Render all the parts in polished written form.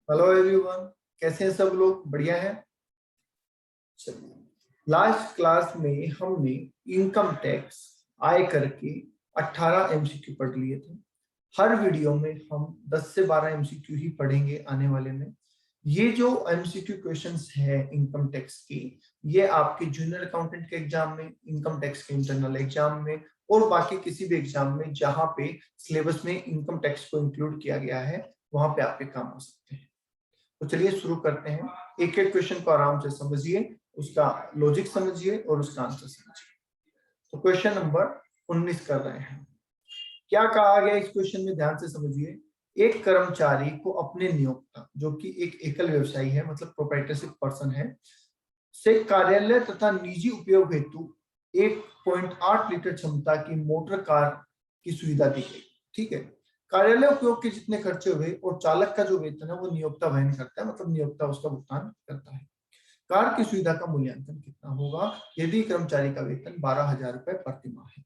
Hello everyone, कैसे हैं सब लोग? बढ़िया है। चलिए, लास्ट क्लास में हमने इनकम टैक्स आय कर के 18 एमसीक्यू पढ़ लिए थे। हर वीडियो में हम 10 से 12 एमसीक्यू ही पढ़ेंगे आने वाले में। ये जो एमसीक्यू क्वेश्चंस है इनकम टैक्स की, ये आपके जूनियर अकाउंटेंट के एग्जाम में, इनकम टैक्स के इंटरनल एग्जाम में और बाकी किसी भी एग्जाम में जहां पे सिलेबस में इनकम टैक्स को इंक्लूड किया गया है, वहां पे आपके काम आ सकते हैं। तो चलिए शुरू करते हैं। एक एक क्वेश्चन को आराम से समझिए, उसका लॉजिक समझिए और उसका आंसर समझिए। तो क्वेश्चन नंबर 19 कर रहे हैं। क्या कहा गया इस क्वेश्चन में, ध्यान से समझिए। एक कर्मचारी को अपने नियोक्ता, जो कि एक एकल व्यवसायी है, मतलब प्रोप्राइटरशिप पर्सन है, से कार्यालय तथा निजी उपयोग हेतु 1.8 लीटर क्षमता की मोटर कार की सुविधा दी गई। ठीक है। कार्यालय उपयोग के जितने खर्चे हुए और चालक का जो वेतन है वो नियोक्ता वहन करता है, मतलब नियोक्ता उसका भुगतान करता है। कार की सुविधा का मूल्यांकन कितना होगा यदि कर्मचारी का वेतन 12,000 रुपए प्रति माह है।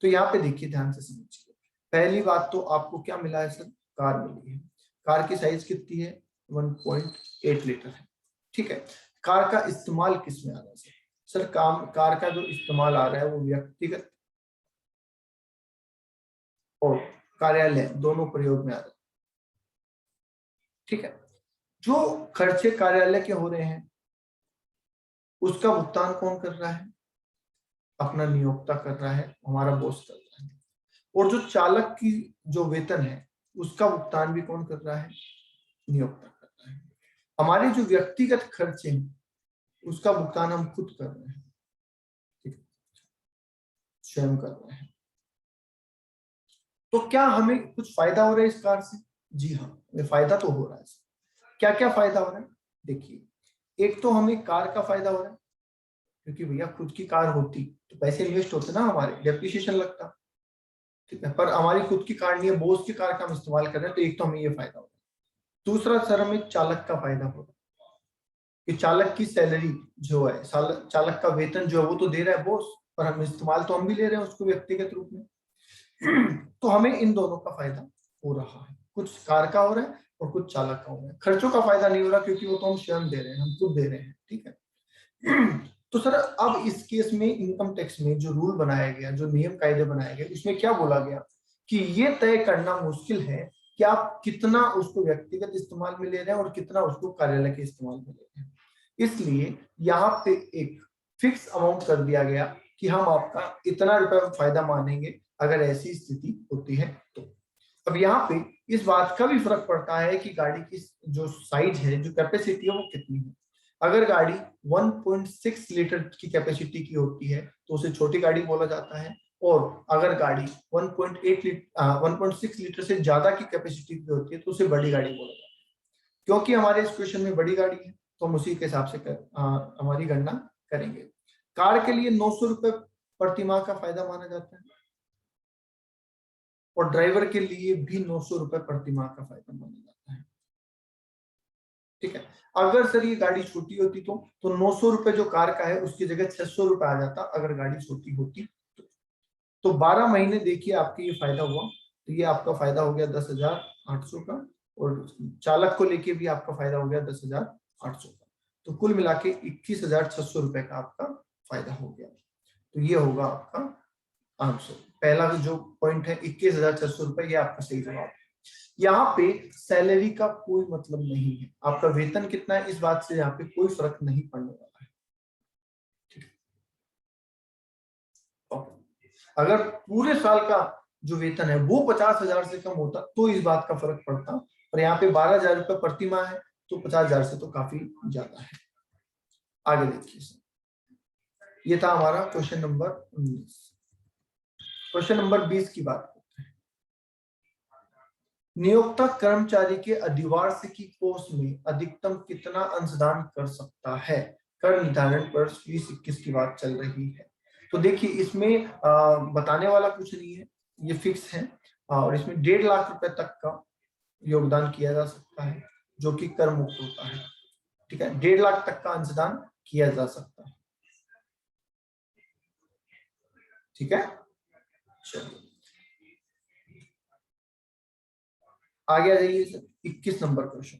तो यहाँ पे देखिए, ध्यान से समझिए। पहली बात तो आपको क्या मिला है सर? कार मिली है। कार की साइज कितनी है? 1.8 लीटर है। ठीक है। कार का इस्तेमाल किस में आ रहा है सर? सर कार का जो इस्तेमाल आ रहा है वो व्यक्तिगत और कार्यालय दोनों प्रयोग में आ रहा है। ठीक है। जो खर्चे कार्यालय के हो रहे हैं उसका भुगतान कौन कर रहा है? अपना नियोक्ता कर रहा है, हमारा बॉस कर रहा है। और जो चालक की जो वेतन है उसका भुगतान भी कौन कर रहा है? नियोक्ता कर रहा है। हमारे जो व्यक्तिगत खर्चे हैं उसका भुगतान हम खुद कर रहे हैं। ठीक है, स्वयं कर रहे हैं। तो क्या हमें कुछ फायदा हो रहा है इस कार से? जी हाँ, हमें फायदा तो हो रहा है। क्या क्या फायदा हो रहा है देखिए। एक तो हमें कार का फायदा हो रहा है, क्योंकि भैया खुद की कार होती तो पैसे इन्वेस्ट होते ना, हमारे डेप्रिसिएशन लगता। ठीक है, पर हमारी खुद की कार नहीं है, बॉस की कार का हम इस्तेमाल कर रहे हैं, तो एक तो हमें ये फायदा हो रहा है। दूसरा सर, हमें चालक का फायदा हो रहा है कि चालक की सैलरी जो है, चालक का वेतन जो है वो तो दे रहा है बॉस, पर हम इस्तेमाल तो हम भी ले रहे हैं उसको व्यक्तिगत रूप में। तो हमें इन दोनों का फायदा हो रहा है, कुछ कार का हो रहा है और कुछ चालक का हो रहा है। खर्चों का फायदा नहीं हो रहा, क्योंकि वो तो हम स्वयं दे रहे हैं, हम खुद दे रहे हैं। ठीक है। तो सर अब इस केस में इनकम टैक्स में जो रूल बनाया गया, जो नियम कायदे बनाए गए, उसमें क्या बोला गया कि ये तय करना मुश्किल है कि आप कितना उसको व्यक्तिगत इस्तेमाल में ले रहे हैं और कितना उसको कार्यालय के इस्तेमाल में ले रहे हैं। इसलिए यहाँ पे एक फिक्स अमाउंट कर दिया गया कि हम आपका इतना रुपए फायदा मानेंगे अगर ऐसी स्थिति होती है तो। अब यहाँ पे इस बात का भी फर्क पड़ता है कि गाड़ी की जो साइज है, जो कैपेसिटी है, वो कितनी है। अगर गाड़ी 1.6 लीटर की कैपेसिटी की होती है तो उसे छोटी गाड़ी बोला जाता है, और अगर गाड़ी 1.6 लीटर से ज्यादा की कैपेसिटी की होती है तो उसे बड़ी गाड़ी बोला जाता है। क्योंकि हमारे इस क्वेश्चन में बड़ी गाड़ी है तो हम उसी के हिसाब से हमारी गणना करेंगे। कार के लिए 900 रुपए प्रति माह का फायदा माना जाता है, और ड्राइवर के लिए भी 900 रुपए प्रति माह का फायदा माना जाता है। ठीक है। अगर सर ये गाड़ी छोटी होती तो 900 रुपए जो कार का है उसकी जगह 600 रुपए आ जाता अगर गाड़ी छोटी होती तो 12 महीने देखिए आपके ये फायदा हुआ। तो ये आपका फायदा हो गया 10,800 का, और चालक को लेके भी आपका फायदा हो गया 10,800 का। तो कुल मिला के 21,600 रुपए का आपका फायदा हो गया। तो ये होगा आपका आंसर। पहला जो पॉइंट है 21,600 रुपए, ये आपका सही जवाब है। यहाँ पे सैलरी का कोई मतलब नहीं है, आपका वेतन कितना है इस बात से यहाँ पे कोई फर्क नहीं पड़ने वाला है। अगर पूरे साल का जो वेतन है वो 50,000 से कम होता तो इस बात का फर्क पड़ता, पर यहाँ पे 12,000 रुपए प्रति माह है तो 50,000 से तो काफी ज्यादा है। आगे देखिए, ये था हमारा क्वेश्चन नंबर 19। क्वेश्चन नंबर 20 की बात करते हैं। नियोक्ता कर्मचारी के अधिवार्षिकी कोष में अधिकतम कितना अंशदान कर सकता है? कर निर्धारण पर 2021 की बात चल रही है। तो देखिए, इसमें बताने वाला कुछ नहीं है, ये फिक्स है। और इसमें 1.5 लाख रुपए तक का योगदान किया जा सकता है, जो कि कर मुक्त होता है। ठीक है, 1.5 लाख तक का अंशदान किया जा सकता है। ठीक है, चलिए आगे आ जाइए sir, 21 number question.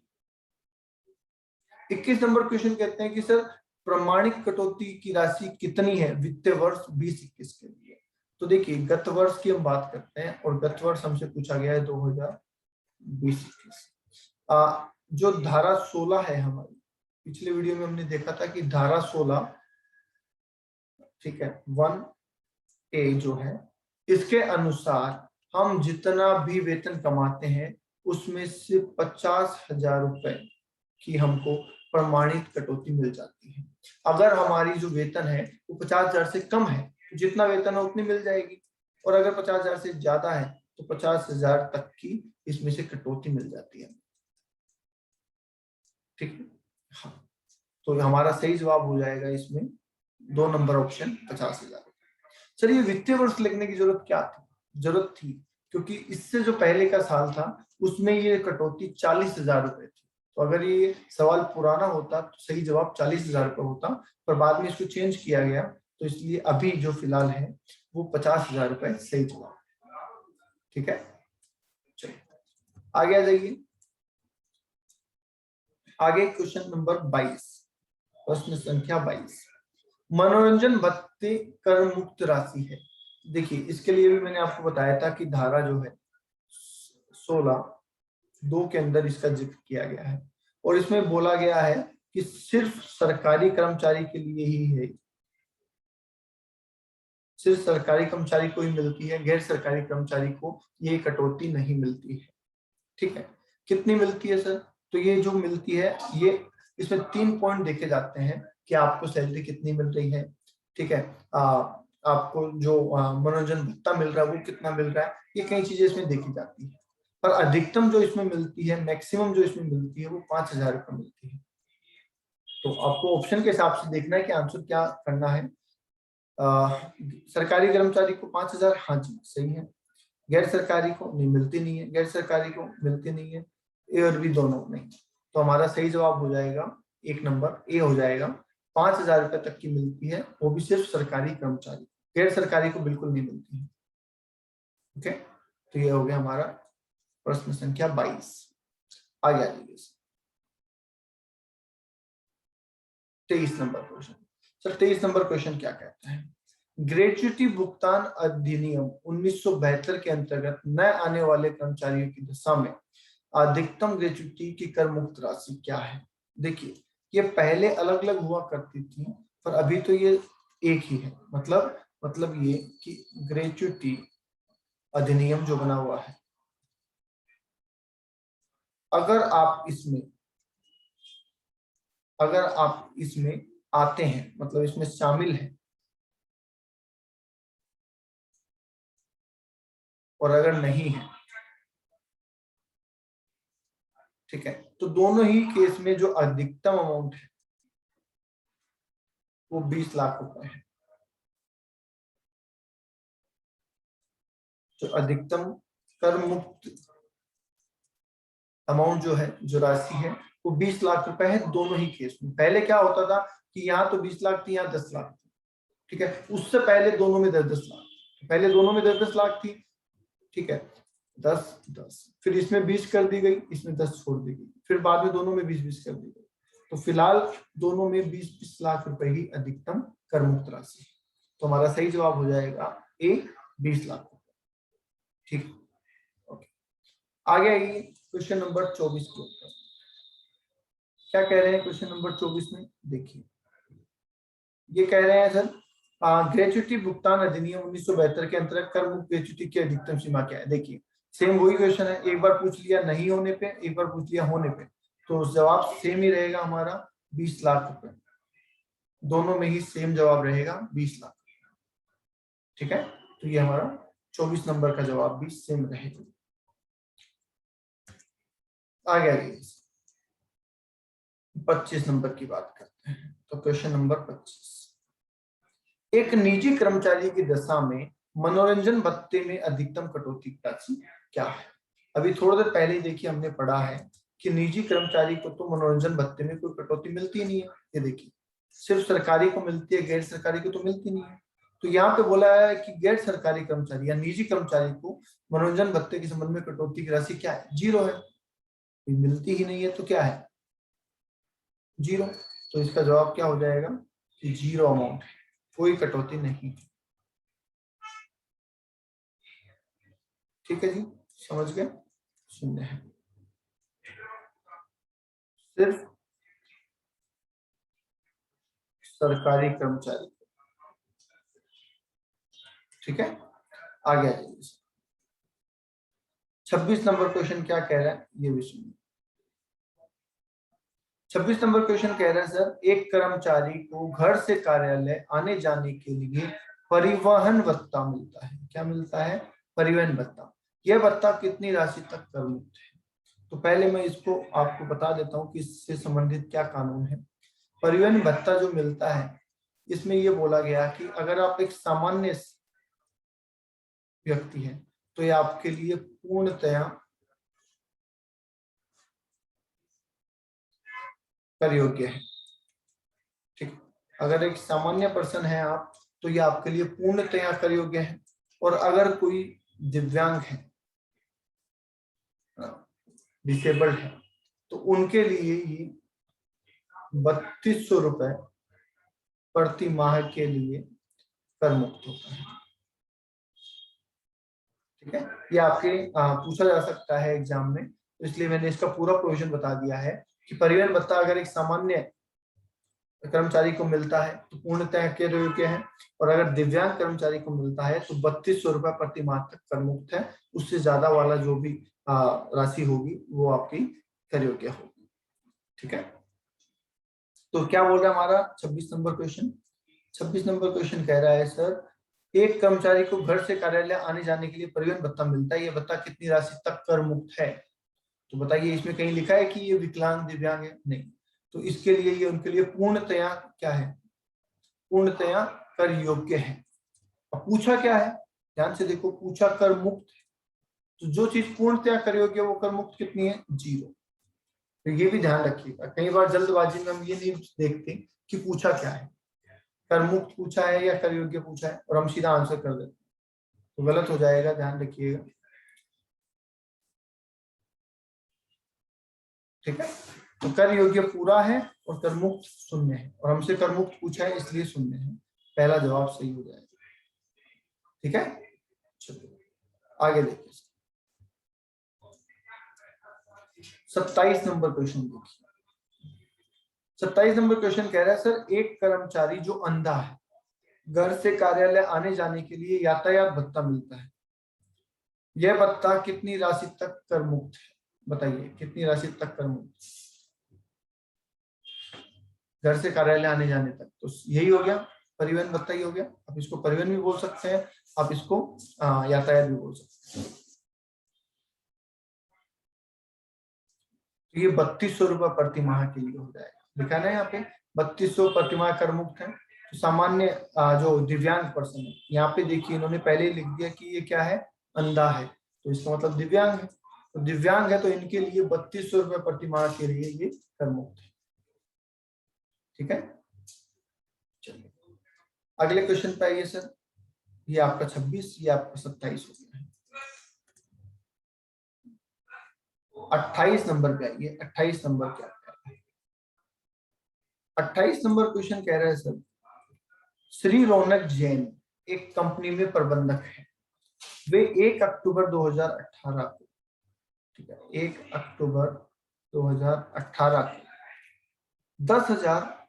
21 number question कहते हैं कि सर प्रमाणिक कटौती की राशि कितनी है वित्तीय वर्ष 20-21 के लिए। तो देखिए गत वर्ष की हम बात करते हैं और गत वर्ष हमसे पूछा गया है 2020-21। जो धारा 16 है हमारी, पिछले वीडियो में हमने देखा था कि धारा 16, ठीक है, 1A जो है, इसके अनुसार हम जितना भी वेतन कमाते हैं उसमें से 50,000 रुपए की हमको प्रमाणित कटौती मिल जाती है। अगर हमारी जो वेतन है वो 50,000 से कम है तो जितना वेतन है उतनी मिल जाएगी, और अगर 50,000 से ज्यादा है तो 50,000 तक की इसमें से कटौती मिल जाती है। ठीक है, हाँ, तो हमारा सही जवाब हो जाएगा इसमें 2 नंबर ऑप्शन 50,000। सर ये वित्तीय वर्ष लिखने की जरूरत क्या थी? जरूरत थी क्योंकि इससे जो पहले का साल था उसमें ये कटौती 40,000 रुपए थी। तो अगर ये सवाल पुराना होता तो सही जवाब 40,000 रुपए होता, पर बाद में इसको चेंज किया गया तो इसलिए अभी जो फिलहाल है वो 50,000 रुपए सही जवाब। ठीक है, चलिए आगे आ जाइए। आगे क्वेश्चन नंबर 22, प्रश्न संख्या 22, मनोरंजन भत्ते कर मुक्त राशि है। देखिए इसके लिए भी मैंने आपको बताया था कि धारा जो है 16(2) के अंदर इसका जिक्र किया गया है और इसमें बोला गया है कि सिर्फ सरकारी कर्मचारी के लिए ही है, सिर्फ सरकारी कर्मचारी को ही मिलती है, गैर सरकारी कर्मचारी को ये कटौती नहीं मिलती है। ठीक है, कितनी मिलती है सर? तो ये जो मिलती है ये इसमें 3 पॉइंट देखे जाते हैं कि आपको सैलरी कितनी मिल रही है, ठीक है, आपको जो मनोरंजन भत्ता मिल रहा है वो कितना मिल रहा है, ये कई चीजें इसमें देखी जाती है। पर अधिकतम जो इसमें मिलती है, मैक्सिमम जो इसमें मिलती है वो 5,000 रुपये मिलती है। तो आपको ऑप्शन के हिसाब से देखना है कि आंसर क्या करना है। सरकारी कर्मचारी को 5,000, हाँ जी सही है। गैर सरकारी को नहीं मिलती, नहीं है, गैर सरकारी को मिलती नहीं है, ए और बी दोनों नहीं। तो हमारा सही जवाब हो जाएगा 1 नंबर ए हो जाएगा। 5,000 रुपए तक की मिलती है, वो भी सिर्फ सरकारी कर्मचारी, गैर सरकारी को बिल्कुल नहीं मिलती है। ओके, तो ये हो गया हमारा प्रश्न संख्या 22। आगे आ जाइए 23 number question. Sir 23 number question क्या कहता है? ग्रेच्युटी भुगतान अधिनियम 1972 के अंतर्गत नए आने वाले कर्मचारियों की दशा में अधिकतम ग्रेच्युटी की कर मुक्त राशि क्या है? देखिए ये पहले अलग अलग हुआ करती थी पर अभी तो ये एक ही है। मतलब ये कि ग्रेच्युटी अधिनियम जो बना हुआ है, अगर आप इसमें आते हैं, मतलब इसमें शामिल है, और अगर नहीं है, ठीक है, तो दोनों ही केस में जो अधिकतम अमाउंट है वो 20 लाख रुपए है। जो अधिकतम कर मुक्त अमाउंट जो है, जो राशि है, वो 20 लाख रुपए है दोनों ही केस में। पहले क्या होता था कि यहाँ तो 20 लाख थी, यहाँ 10 लाख थी, ठीक है, उससे पहले दोनों में 10-10 लाख, पहले दोनों में 10-10 लाख थी, ठीक है, 10-10, फिर इसमें 20 कर दी गई, इसमें 10 छोड़ दी गई, फिर बाद में दोनों में 20-20 कर दी गई। तो फिलहाल दोनों में 20-20 लाख रुपए ही अधिकतम कर मुक्त राशि। तो हमारा सही जवाब हो जाएगा ए, 20 लाख रुपए। ठीक, ओके, आगे आइए क्वेश्चन नंबर 24 के ऊपर। क्या कह रहे हैं क्वेश्चन नंबर 24 में? देखिए ये कह रहे हैं सर ग्रेच्युटी भुगतान अधिनियम 1972 के अंतर्गत कर मुक्त ग्रेच्युटी की अधिकतम सीमा क्या है? देखिए सेम वही क्वेश्चन है, एक बार पूछ लिया नहीं होने पे, एक बार पूछ लिया होने पे, तो जवाब सेम ही रहेगा हमारा 20 लाख रुपए। दोनों में ही सेम जवाब रहेगा 20 लाख। ठीक है, तो ये हमारा 24 नंबर का जवाब भी सेम रहेगा। आगे आइए 25 नंबर की बात करते हैं। तो क्वेश्चन नंबर 25, एक निजी कर्मचारी की दशा में मनोरंजन भत्ते में अधिकतम कटौती की राशि क्या है? अभी थोड़ी देर पहले देखिए हमने पढ़ा है कि निजी कर्मचारी को तो मनोरंजन भत्ते में कोई कटौती मिलती नहीं है। ये देखिए सिर्फ सरकारी को मिलती है, गैर सरकारी को तो मिलती नहीं है। तो यहाँ पे बोला है कि गैर सरकारी कर्मचारी या निजी कर्मचारी को मनोरंजन भत्ते के संबंध में कटौती की राशि क्या है? 0 है, मिलती ही नहीं है, तो क्या है? जीरो। तो इसका जवाब क्या हो जाएगा कि जीरो अमाउंट है, कोई कटौती नहीं। ठीक है जी, समझ गए? शून्य है, सिर्फ सरकारी कर्मचारी। ठीक है, आगे आ जाइए। 26 नंबर क्वेश्चन क्या कह रहा है ये भी सुनिए। 26 नंबर क्वेश्चन कह रहा है सर, एक कर्मचारी को घर से कार्यालय आने जाने के लिए परिवहन भत्ता मिलता है। क्या मिलता है? परिवहन भत्ता। यह भत्ता कितनी राशि तक कर मुक्त है? तो पहले मैं इसको आपको बता देता हूँ कि इससे संबंधित क्या कानून है। परिवहन भत्ता जो मिलता है, इसमें यह बोला गया कि अगर आप एक सामान्य व्यक्ति हैं तो यह आपके लिए पूर्णतया कर योग्य है। ठीक, अगर एक सामान्य पर्सन है आप, तो ये आपके लिए पूर्णतया कर योग्य है। और अगर कोई दिव्यांग है, डिसेबल्ड है, तो उनके लिए ये 3200 रुपए प्रति माह के लिए कर मुक्त होता है। ठीक है, ये आपके पूछा जा सकता है एग्जाम में, तो इसलिए मैंने इसका पूरा प्रोविजन बता दिया है कि परिवहन भत्ता अगर एक सामान्य कर्मचारी को मिलता है तो पूर्णतः कर योग्य है, और अगर दिव्यांग कर्मचारी को मिलता है तो 3200 रुपए प्रति माह तक कर मुक्त है। उससे ज्यादा वाला जो भी राशि होगी वो आपकी कर योग्य होगी। ठीक है, तो क्या बोल रहा है हमारा 26 नंबर क्वेश्चन? 26 नंबर क्वेश्चन कह रहा है सर, एक कर्मचारी को घर से कार्यालय आने जाने के लिए परिवहन भत्ता मिलता है, ये भत्ता कितनी राशि तक कर मुक्त है? तो बताइए, इसमें कहीं लिखा है कि ये विकलांग दिव्यांग है? नहीं। तो इसके लिए ये उनके लिए पूर्णतया क्या है? पूर्णतया कर योग्य है। अब पूछा क्या है, ध्यान से देखो, पूछा कर मुक्त है। तो जो चीज पूर्णतया कर योग्य वो कर मुक्त कितनी है? जीरो। तो ये भी ध्यान रखिएगा, कई बार जल्दबाजी में हम ये नहीं देखते कि पूछा क्या है, कर मुक्त पूछा है या कर योग्य पूछा है, और हम सीधा आंसर कर देते, तो गलत हो जाएगा, ध्यान रखिएगा। ठीक है, तो कर योग्य पूरा है और कर मुक्त शून्य है, और हमसे कर मुक्त पूछा है इसलिए शून्य है। पहला जवाब सही हो जाएगा। ठीक है, चलिए आगे देखिए। 27 नंबर क्वेश्चन देखिए। 27 नंबर क्वेश्चन कह रहा है सर, एक कर्मचारी जो अंधा है, घर से कार्यालय आने जाने के लिए यातायात भत्ता मिलता है, यह भत्ता कितनी राशि तक कर मुक्त है? बताइए कितनी राशि तक कर मुक्त? घर से कार्यालय आने जाने तक, तो यही हो गया परिवहन भत्ता ही हो गया। आप इसको परिवहन भी बोल सकते हैं, आप इसको यातायात भी बोल सकते हैं। तो ये 3200 रुपए प्रति माह के लिए हो जाएगा, लिखा ना यहाँ पे 3200 प्रति माह कर मुक्त है। तो सामान्य जो दिव्यांग पर्सन है, यहाँ पे देखिए इन्होंने पहले ही लिख दिया कि ये क्या है? अंधा है, तो इसका मतलब दिव्यांग है। तो दिव्यांग है तो इनके लिए 3200 रुपए प्रति माह के लिए ये कर मुक्त है। ठीक है, चलिए अगले क्वेश्चन पे आइए सर। ये आपका 26, ये आपका 27 हो गया है। 28 नंबर पे आइए। 28 नंबर क्या है? 28 नंबर क्वेश्चन कह रहा है सर, श्री रौनक जैन एक कंपनी में प्रबंधक है। वे 1 अक्टूबर 2018 को, ठीक है, 1 अक्टूबर 2018 को 10,000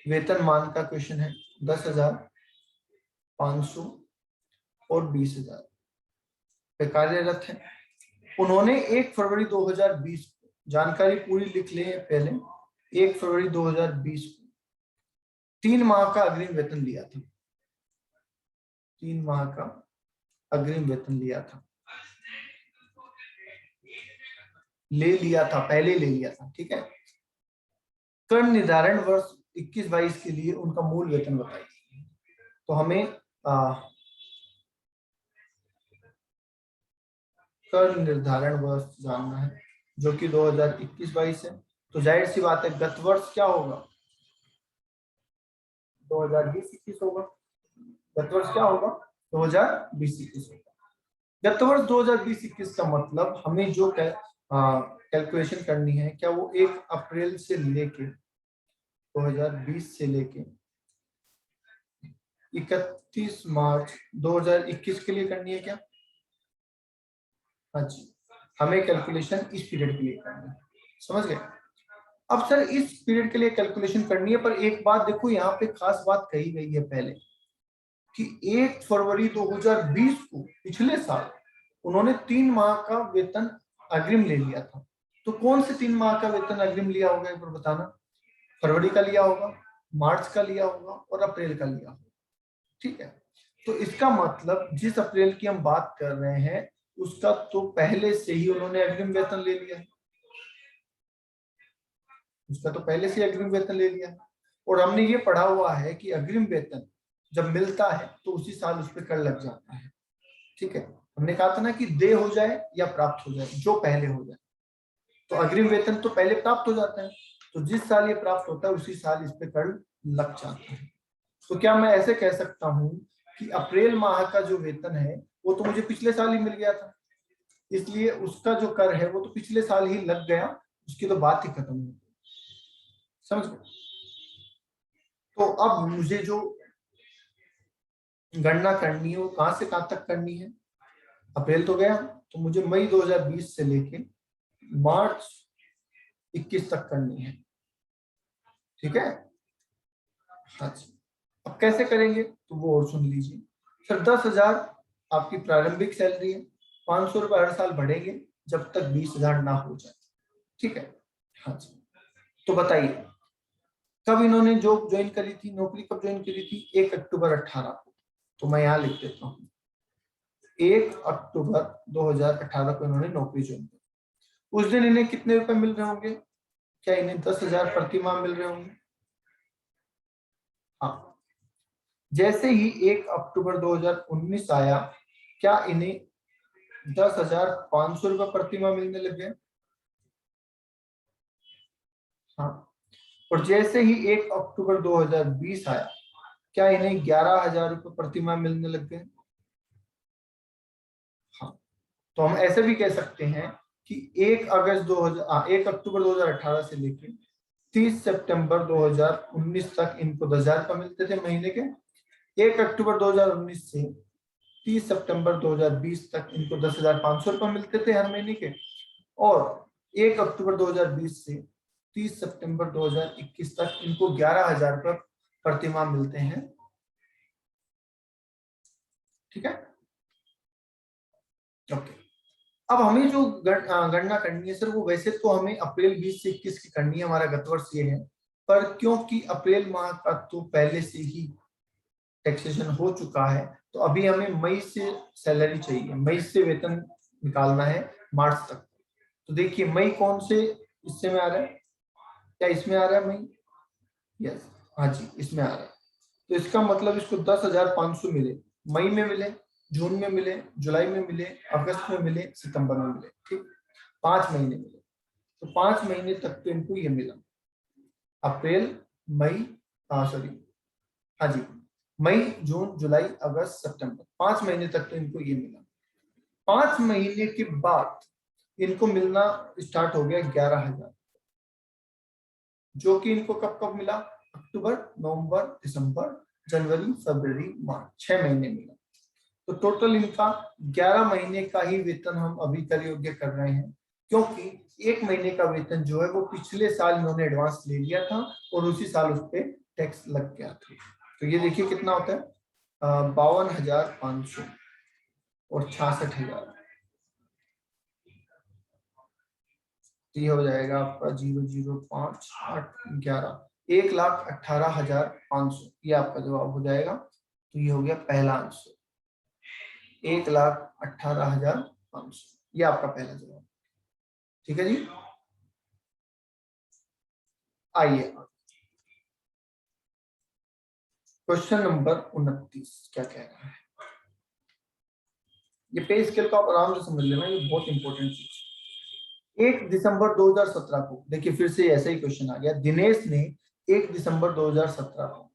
वेतनमान का क्वेश्चन है, 10,500 और 20,000 पे कार्यरत है। उन्होंने 1 फरवरी 2020 को, जानकारी पूरी लिख लें पहले, 1 फरवरी 2020 को 3 माह का अग्रिम वेतन लिया था। 3 माह का अग्रिम वेतन लिया था, पहले ले लिया था। ठीक है, कर निर्धारण वर्ष 21-22 के लिए उनका मूल वेतन बताइए। तो हमें कर निर्धारण वर्ष जानना है, जो कि 2021-22 है। तो जाहिर सी बात है गत वर्ष क्या होगा? 2020-21 होगा। गत वर्ष क्या होगा? 2020-21 होगा। गत वर्ष 2020-21 का मतलब हमें जो कैलकुलेशन करनी है, क्या वो 1 अप्रैल से लेके 2020 से लेके 31 मार्च 2021 के लिए करनी है क्या? हाँ जी, हमें कैलकुलेशन इस पीरियड के लिए करनी है, समझ गए? अब सर इस पीरियड के लिए कैलकुलेशन करनी है, पर एक बात देखो, यहाँ पे खास बात कही गई है पहले कि 1 फरवरी 2020 को पिछले साल उन्होंने 3 माह का वेतन अग्रिम ले लिया था। तो कौन से 3 माह का वेतन अग्रिम लिया होगा एक बार बताना? फरवरी का लिया होगा, मार्च का लिया होगा और अप्रैल का लिया होगा, ठीक है? तो इसका मतलब जिस अप्रैल की हम बात कर रहे हैं उसका तो पहले से ही उन्होंने अग्रिम वेतन ले लिया है, उसका तो पहले से अग्रिम वेतन ले लिया है। और हमने ये पढ़ा हुआ है कि अग्रिम वेतन जब मिलता है तो उसी साल उस पर कर लग जाता है, ठीक है? हमने कहा था ना कि देय हो जाए या प्राप्त हो जाए, जो पहले हो जाए। तो अग्रिम वेतन तो पहले प्राप्त हो जाता है, तो जिस साल ये प्राप्त होता है उसी साल इस पे कर लग जाता है। तो क्या मैं ऐसे कह सकता हूं कि अप्रैल माह का जो वेतन है वो तो मुझे पिछले साल ही मिल गया था, इसलिए उसका जो कर है वो तो पिछले साल ही लग गया, उसकी तो बात ही खत्म हो गई, समझ गए? तो अब मुझे जो गणना करनी है वो कहां से कहां तक करनी है? अप्रैल तो गया, तो मुझे मई 2020 से लेके मार्च 21 तक करनी है, ठीक है? हाँ जी। अब कैसे करेंगे तो वो और सुन लीजिए। सर 10,000 आपकी प्रारंभिक सैलरी है, 500 रुपये हर साल बढ़ेंगे जब तक 20,000 ना हो जाए, ठीक है? हाँ जी। तो बताइए कब इन्होंने जॉब ज्वाइन करी थी, नौकरी कब ज्वाइन करी थी? 1 अक्टूबर 18 को। तो मैं यहाँ लिख देता हूँ 1 अक्टूबर 2018 को इन्होंने नौकरी ज्वाइन की। उस दिन इन्हें कितने रुपए मिल रहे होंगे? क्या इन्हें 10,000 प्रति माह मिल रहे होंगे? हाँ। जैसे ही 1 अक्टूबर 2019 आया, क्या इन्हें 10,500 रुपये प्रति माह मिलने लग गए? हाँ। और जैसे ही 1 अक्टूबर 2020 आया, क्या इन्हें 11,000 रुपये प्रति माह मिलने लग गए? हाँ। तो हम ऐसे भी कह सकते हैं कि 1 अक्टूबर 2018 से लेकर 30 सितंबर 2019 तक इनको 10,000 रुपये मिलते थे महीने के। 1 अक्टूबर 2019 से 30 सितंबर 2020 तक इनको 10,500 रुपये मिलते थे हर महीने के। और 1 अक्टूबर 2020 से 30 सितंबर 2021 तक इनको 11,000 रुपये प्रति माह मिलते हैं, ठीक है? ओके। अब हमें जो गणना करनी है सर, वो वैसे तो हमें अप्रैल 20 से 21 की करनी है, हमारा गत वर्ष ये है, पर क्योंकि अप्रैल माह का तो पहले से ही टैक्सेशन हो चुका है, तो अभी हमें मई से सैलरी चाहिए, मई से वेतन निकालना है मार्च तक। तो देखिए मई कौन से हिस्से में आ रहा है? क्या इसमें आ रहा है मई? यस, हाँ जी, इसमें आ रहा है। तो इसका मतलब इसको 10,500 मिले, मई में मिले, जून में मिले, जुलाई में मिले, अगस्त में मिले, सितंबर में मिले, ठीक? 5 महीने मिले। तो 5 महीने तक तो इनको ये मिला, अप्रैल, मई, सॉरी, हाँ जी, मई, जून, जुलाई, अगस्त, सितंबर, 5 महीने तक तो इनको ये मिला। 5 महीने के बाद इनको मिलना स्टार्ट हो गया 11,000, जो कि इनको कब कब मिला? अक्टूबर, नवंबर, दिसंबर, जनवरी, फरवरी, मार्च, 6 महीने मिला। तो टोटल इनका 11 महीने का ही वेतन हम अभी कर योग्य कर रहे हैं, क्योंकि 1 महीने का वेतन जो है वो पिछले साल इन्होंने एडवांस ले लिया था और उसी साल उस पर टैक्स लग गया था। तो ये देखिए कितना होता है, 52,500 और 66,000, ये हो जाएगा आपका 0,05,8,11, 1,18,500, ये आपका जवाब हो जाएगा। तो ये हो गया पहला आंसर, 1,18,500, ये आपका पहला जवाब, ठीक है जी? आइए क्वेश्चन नंबर 29 क्या कह रहा है? ये पे स्केल को आप आराम से समझ लेना, ये बहुत इंपॉर्टेंट चीज। 1 दिसंबर 2017 को, देखिए फिर से ऐसा ही क्वेश्चन आ गया। दिनेश ने 1 दिसंबर 2017 को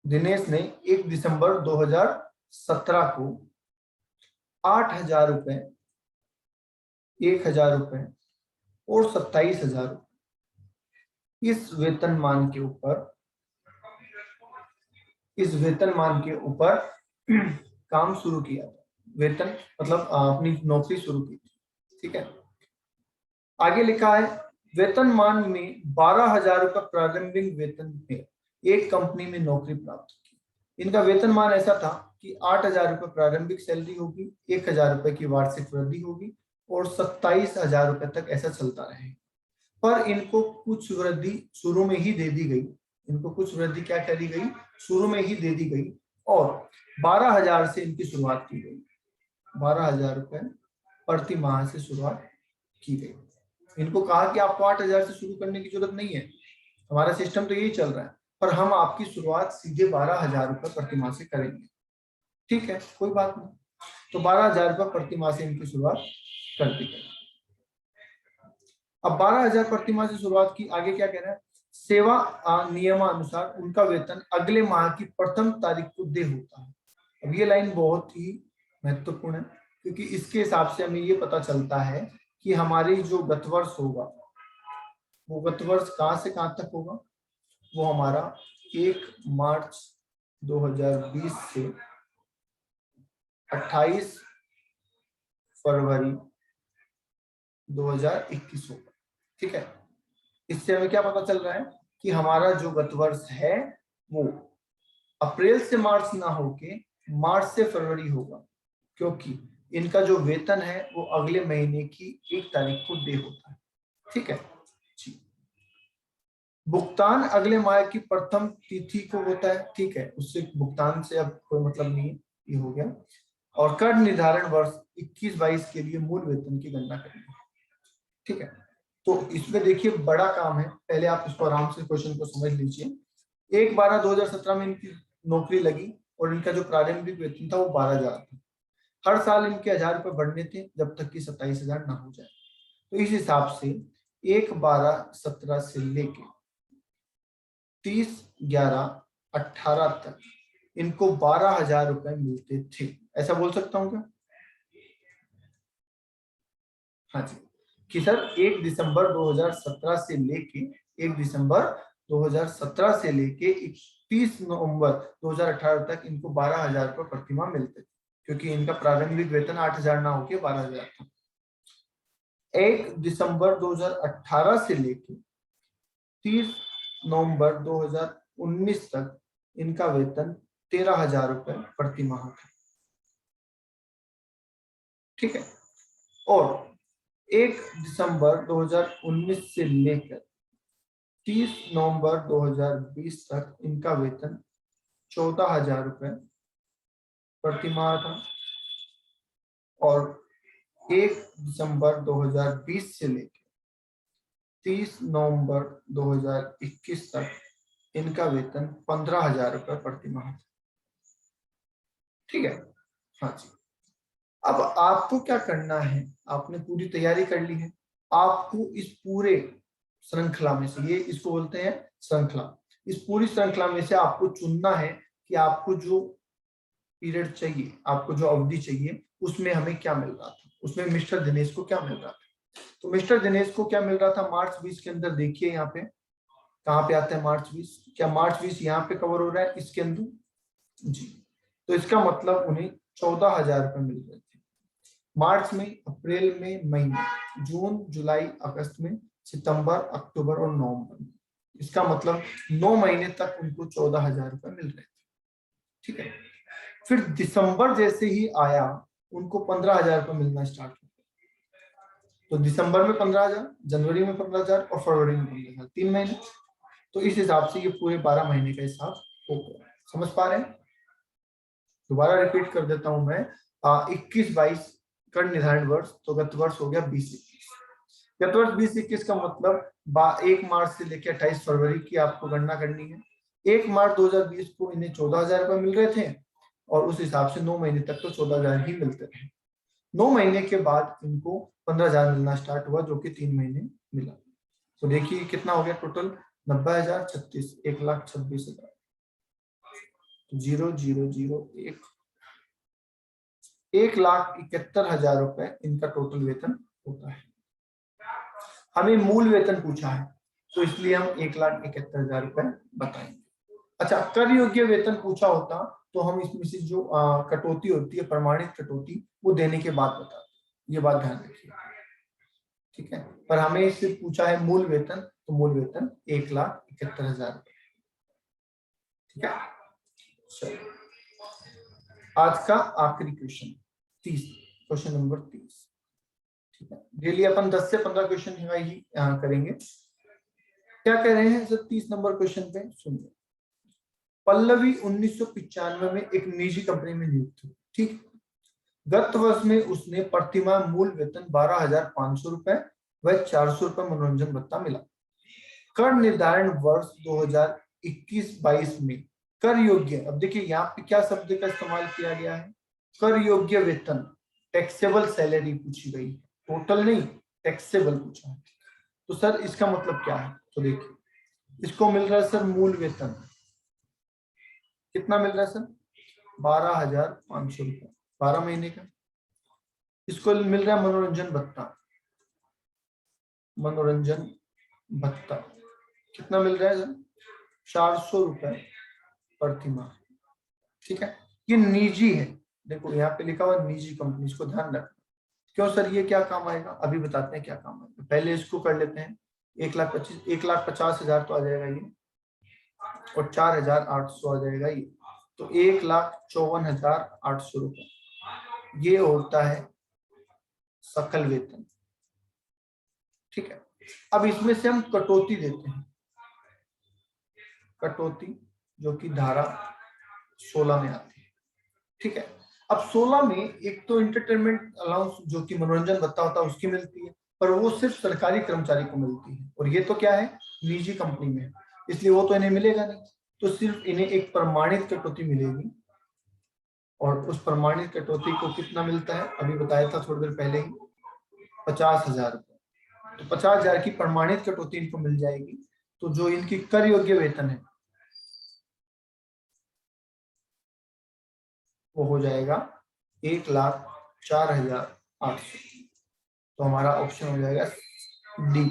दिनेश ने 1 दिसंबर 2017 को 8,000 रुपए, 1,000 रुपए और 27,000 इस वेतनमान के ऊपर काम शुरू किया था। वेतन मतलब अपनी नौकरी शुरू की थी। ठीक है, आगे लिखा है वेतनमान में 12,000 रुपये प्रारंभिक वेतन में एक कंपनी में नौकरी प्राप्त की। इनका वेतनमान ऐसा था कि 8,000 रुपये प्रारंभिक सैलरी होगी, 1,000 रुपये की वार्षिक वृद्धि होगी और 27,000 रुपये तक ऐसा चलता रहेगा। पर इनको कुछ वृद्धि शुरू में ही दे दी गई। इनको कुछ वृद्धि क्या करी गई, शुरू में ही दे दी गई और 12,000 से इनकी शुरुआत की गई। 12,000 रुपये प्रति माह से शुरुआत की गई। इनको कहा कि आपको 8,000 से शुरू करने की जरूरत नहीं है, हमारा सिस्टम तो यही चल रहा है, पर हम आपकी शुरुआत सीधे 12,000 रुपये प्रति माह से करेंगे। ठीक है, कोई बात नहीं। तो 12,000 रुपये प्रति माह से इनकी शुरुआत कर दी गई। अब 12,000 प्रति माह से शुरुआत की, आगे क्या कह रहा है, सेवा नियमानुसार उनका वेतन अगले माह की प्रथम तारीख को दे होता है। अब ये लाइन बहुत ही महत्वपूर्ण है, क्योंकि इसके हिसाब से हमें ये पता चलता है कि हमारी जो गत वर्ष होगा वो गत वर्ष कहां से कहां तक होगा, वो हमारा 1 मार्च 2020 से 28 फरवरी 2021 होगा। ठीक है, इससे हमें क्या पता चल रहा है कि हमारा जो गत वर्ष है वो अप्रैल से मार्च ना होके मार्च से फरवरी होगा, क्योंकि इनका जो वेतन है वो अगले महीने की 1 तारीख को दे होता है। ठीक है जी, भुगतान अगले माह की प्रथम तिथि को होता है। ठीक है, उससे भुगतान से अब कोई मतलब नहीं, ये हो गया। और कर निर्धारण वर्ष 21-22 के लिए मूल वेतन की गणना करेंगे। ठीक है, तो इसमें देखिए बड़ा काम है, पहले आप इसको आराम से क्वेश्चन को समझ लीजिए। 1/12/2017 में इनकी नौकरी लगी और इनका जो प्रारंभिक वेतन था वो 12,000 था। हर साल इनके 1,000 रुपये बढ़ने थे जब तक कि 27,000 ना हो जाए। तो इस हिसाब से 1/12/17 से लेके 30/11/18 तक इनको 12,000 रुपए मिलते थे। ऐसा बोल सकता हूं क्या? हाँ जी, कि सर 1 दिसंबर 2017 से लेके 1 दिसंबर 2017 से लेके 31 नवंबर 2018 तक इनको 12,000 रुपये प्रतिमाह मिलते थे, क्योंकि इनका प्रारंभिक वेतन 8,000 ना होके 12,000 था। 1 दिसंबर 2018 से लेके 30 नवंबर 2019 तक इनका वेतन 13,000 रुपये प्रति माह था। ठीक है, और 1 दिसंबर 2019 से लेकर 30 नवंबर 2020 तक इनका वेतन 14,000 रुपये प्रति माह था। और 1 दिसंबर 2020 से लेकर 30 नवंबर 2021 तक इनका वेतन 15,000 रुपये प्रति माह था। ठीक है, हाँ जी। अब आपको क्या करना है, आपने पूरी तैयारी कर ली है, आपको इस पूरे श्रृंखला में से, ये इसको बोलते हैं श्रृंखला, इस पूरी श्रृंखला में से आपको चुनना है कि आपको जो पीरियड चाहिए, आपको जो अवधि चाहिए, उसमें हमें क्या मिल रहा था, उसमें मिस्टर दिनेश को क्या मिल रहा था। तो मिस्टर दिनेश को क्या मिल रहा था मार्च 20 के अंदर, देखिए यहाँ पे कहाँ पे आता है मार्च 20, क्या मार्च 20 यहाँ पे कवर हो रहा है इसके अंदर जी। तो इसका मतलब उन्हें 14,000 रुपये मिल रहे थे मार्च में, अप्रैल में, मई में, जून, जुलाई, अगस्त में, सितंबर, अक्टूबर और नवंबर में। इसका मतलब 9 महीने तक उनको 14,000 रुपये मिल रहे थे। ठीक है, फिर दिसंबर जैसे ही आया उनको 15,000 रुपये मिलना स्टार्ट हो गया। तो दिसंबर में 15,000, जनवरी में 15,000 और फरवरी में 15,000, 3 महीने। तो इस हिसाब से ये पूरे 12 महीने का हिसाब हो गया। समझ पा रहे हैं? दोबारा रिपीट कर देता हूं मैं। 21-22 कर निर्धारण वर्ष, तो गत वर्ष हो गया 20-21। गत वर्ष 20-21 का मतलब 1 मार्च से लेकर 28 फरवरी की आपको गणना करनी है। 1 मार्च 2020 को इन्हें 14,000 रुपये मिल रहे थे और उस हिसाब से 9 महीने तक तो 14,000 ही मिलते थे। 9 महीने के बाद इनको 15,000 मिलना स्टार्ट हुआ, जो कि 3 महीने मिला। तो देखिए कितना हो गया टोटल, 90,000, 36, 1,26,000, 0,001, 1,71,000 रुपए इनका टोटल वेतन होता है। हमें मूल वेतन पूछा है तो इसलिए हम 1,71,000 रुपए बताएंगे। अच्छा, कर योग्य वेतन पूछा होता तो हम इसमें से जो कटौती होती है, प्रमाणित कटौती, वो देने के बाद बताते। ये बात ध्यान रखिए, ठीक है। पर हमें इससे पूछा है मूल वेतन, तो मूल वेतन 1,71,000 रुपए, ठीक है। चलो, आज का आखिरी क्वेश्चन 30, क्वेश्चन नंबर 30, ठीक है। डेली अपन 10 से 15 क्वेश्चन ही करेंगे। क्या कह रहे हैं सर 30 नंबर क्वेश्चन पे, सुनिए। पल्लवी 1995 में एक निजी कंपनी में नियुक्त हुई, ठीक। गत वर्ष में उसने प्रतिमाह मूल वेतन 12,500 रुपए व 400 रुपए मनोरंजन भत्ता मिला। कर निर्धारण वर्ष 2021-22 में कर योग्य, अब देखिए यहाँ पे क्या शब्द का इस्तेमाल किया गया है, कर योग्य वेतन, टैक्सेबल सैलरी पूछी गई है, टोटल नहीं, टैक्सेबल पूछा है। तो सर इसका मतलब क्या है, तो देखिए इसको मिल रहा है सर मूल वेतन, कितना मिल रहा है सर, 12,500 रुपए 12 महीने का। इसको मिल रहा है मनोरंजन भत्ता, मनोरंजन भत्ता कितना मिल रहा है सर, 400 रुपए प्रति माह, ठीक है। ये निजी है, देखो यहाँ पे लिखा हुआ निजी कंपनी, इसको ध्यान रखना। क्यों सर, ये क्या काम आएगा, अभी बताते हैं क्या काम आएगा, पहले इसको कर लेते हैं। 1,50,000 तो आ जाएगा ये, और 4,800 आ जाएगा ये, तो 1,54,800 रुपए ये होता है सकल वेतन, ठीक है। अब इसमें से हम कटौती देते हैं, कटौती जो कि धारा 16 में आती है, ठीक है। अब 16 में एक तो इंटरटेनमेंट अलाउंस जो कि मनोरंजन भत्ता होता है उसकी मिलती है, पर वो सिर्फ सरकारी कर्मचारी को मिलती है, और ये तो क्या है, निजी कंपनी में है, इसलिए वो तो इन्हें मिलेगा नहीं। तो सिर्फ इन्हें एक प्रमाणित कटौती मिलेगी, और उस प्रमाणित कटौती को कितना मिलता है, अभी बताया था थोड़ी देर पहले ही, 50,000 रुपए। तो 50,000 की प्रमाणित कटौती इनको मिल जाएगी। तो जो इनकी कर योग्य वेतन है वो हो जाएगा 1,04,800। तो हमारा ऑप्शन हो जाएगा डी,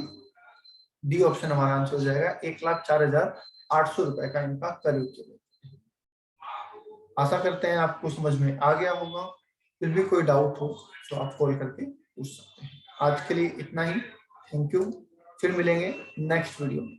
डी ऑप्शन हमारा आंसर हो जाएगा, 1,04,800 रुपए का इनका कर योग्य वेतन। आशा करते हैं आपको समझ में आ गया होगा, फिर भी कोई डाउट हो तो आप कॉल करके पूछ सकते हैं। आज के लिए इतना ही, थैंक यू, फिर मिलेंगे नेक्स्ट वीडियो में।